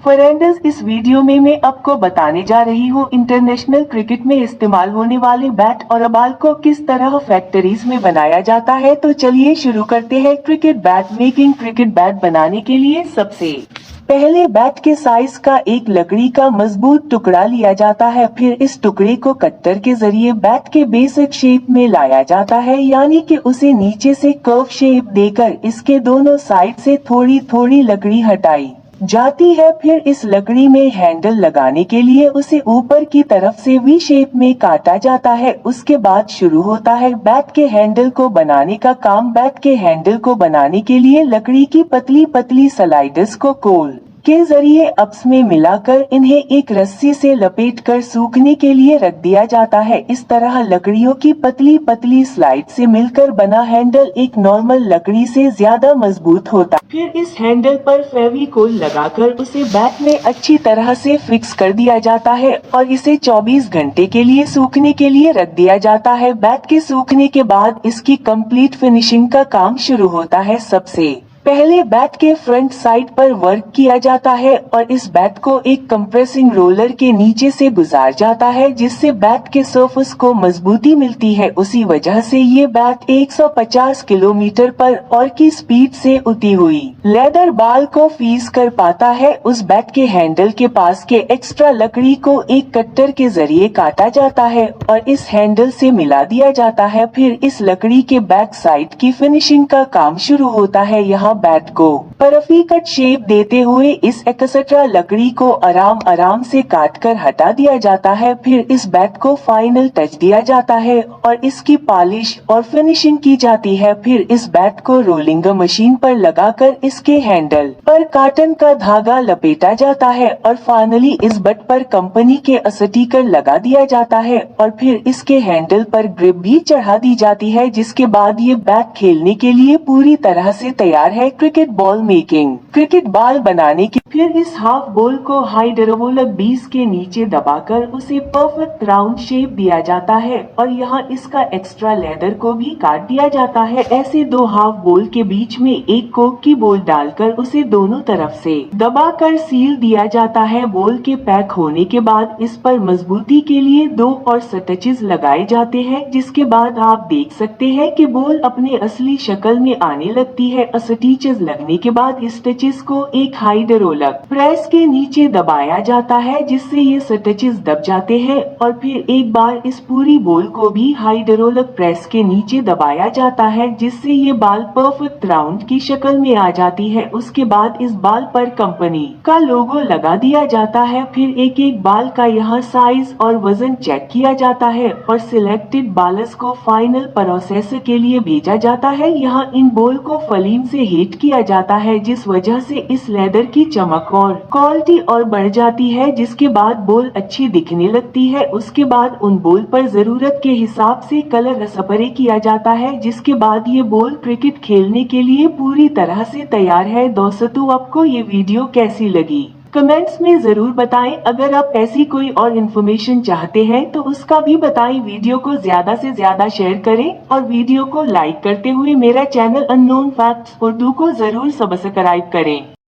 Friends, इस video में मैं आपको बताने जा रही हूँ इंटरनेशनल क्रिकेट में इस्तेमाल होने वाले बैट और बॉल को किस तरह फैक्ट्रीज में बनाया जाता है। तो चलिए शुरू करते हैं cricket bat making. Cricket bat बनाने के लिए सबसे पहले बैट के साइज का एक लकड़ी का मजबूत टुकड़ा लिया जाता है। फिर इस टुकड़े को कटर के जरिए बैट के बेसिक शेप में लाया जाता है, यानी कि उसे नीचे से कर्व शेप देकर इसके दोनों साइड से थोड़ी थोड़ी लकड़ी हटाई जाती है। फिर इस लकड़ी में हैंडल लगाने के लिए उसे ऊपर की तरफ से वी शेप में काटा जाता है। उसके बाद शुरू होता है बैट के हैंडल को बनाने का काम। बैट के हैंडल को बनाने के लिए लकड़ी की पतली पतली स्लाइडर्स को कोल के जरिए अप्स में मिलाकर इन्हें एक रस्सी से लपेटकर सूखने के लिए रख दिया जाता है। इस तरह लकड़ियों की पतली पतली स्लाइड से मिलकर बना हैंडल एक नॉर्मल लकड़ी से ज्यादा मजबूत होता है। फिर इस हैंडल पर फेविकोल लगाकर उसे बैट में अच्छी तरह से फिक्स कर दिया जाता है और इसे 24 घंटे के लिए सूखने के लिए रख दिया जाता है। बैट के सूखने के बाद इसकी कंप्लीट फिनिशिंग का काम शुरू होता है। सबसे पहले बैट के फ्रंट साइड पर वर्क किया जाता है और इस बैट को एक कंप्रेसिंग रोलर के नीचे से गुजार जाता है, जिससे बैट के सरफेस को मजबूती मिलती है। उसी वजह से ये बैट 150 किलोमीटर पर और की स्पीड से उठी हुई लेदर बॉल को फीस कर पाता है। उस बैट के हैंडल के पास के एक्स्ट्रा लकड़ी को एक कटर के जरिए काटा जाता है और इस हैंडल से मिला दिया जाता है। फिर इस लकड़ी के बैक साइड की फिनिशिंग का काम शुरू होता है। यहाँ बैट को परफी कट शेप देते हुए इस एक्स्ट्रा लकड़ी को आराम आराम से काट कर हटा दिया जाता है। फिर इस बैट को फाइनल टच दिया जाता है और इसकी पॉलिश और फिनिशिंग की जाती है। फिर इस बैट को रोलिंग मशीन पर लगाकर इसके हैंडल पर कॉटन का धागा लपेटा जाता है और फाइनली इस बैट पर कंपनी के स्टिकर लगा दिया जाता है और फिर इसके हैंडल पर ग्रिप भी चढ़ा दी जाती है, जिसके बाद ये बैट खेलने के लिए पूरी तरह से तैयार है। Cricket ball making. Cricket ball बनाने के फिर इस हाफ बॉल को हाइड्रोलिक बीस के नीचे दबाकर उसे परफेक्ट राउंड शेप दिया जाता है और यहाँ इसका एक्स्ट्रा लेदर को भी काट दिया जाता है। ऐसे दो हाफ बॉल के बीच में एक कोक की बॉल डालकर उसे दोनों तरफ से दबाकर सील दिया जाता है। बॉल के पैक होने के बाद इस पर मजबूती के लिए 2 और स्टिचेस लगाए जाते हैं, जिसके बाद आप देख सकते हैं कि बॉल अपने असली शक्ल में आने लगती है। स्टिचेस लगने के बाद इस स्टिचेस को एक हाइड्रोलिक प्रेस के नीचे दबाया जाता है, जिससे ये स्टिचेस दब जाते हैं और फिर एक बार इस पूरी बॉल को भी हाइड्रोलिक प्रेस के नीचे दबाया जाता है, जिससे ये बॉल परफेक्ट राउंड की शक्ल में आ जाती है। उसके बाद इस बॉल पर कंपनी का लोगो लगा दिया जाता है। फिर एक एक बॉल का यहाँ साइज और वजन चेक किया जाता है और सिलेक्टेड बॉलर्स को फाइनल प्रोसेस के लिए भेजा जाता है। यहाँ इन बॉल को फलीम से हीट किया जाता है, जिस वजह से इस लेदर की चमक और क्वालिटी और बढ़ जाती है, जिसके बाद बॉल अच्छी दिखने लगती है। उसके बाद उन बॉल पर जरूरत के हिसाब से कलर स्प्रे किया जाता है, जिसके बाद ये बॉल क्रिकेट खेलने के लिए पूरी तरह से तैयार है। दोस्तों, आपको ये वीडियो कैसी लगी कमेंट्स में जरूर बताएं। अगर आप ऐसी कोई और इन्फॉर्मेशन चाहते हैं तो उसका भी बताएं। वीडियो को ज्यादा से ज्यादा शेयर करें और वीडियो को लाइक करते हुए मेरा चैनल अननोन फैक्ट्स उर्दू को जरूर सब्सक्राइब करें।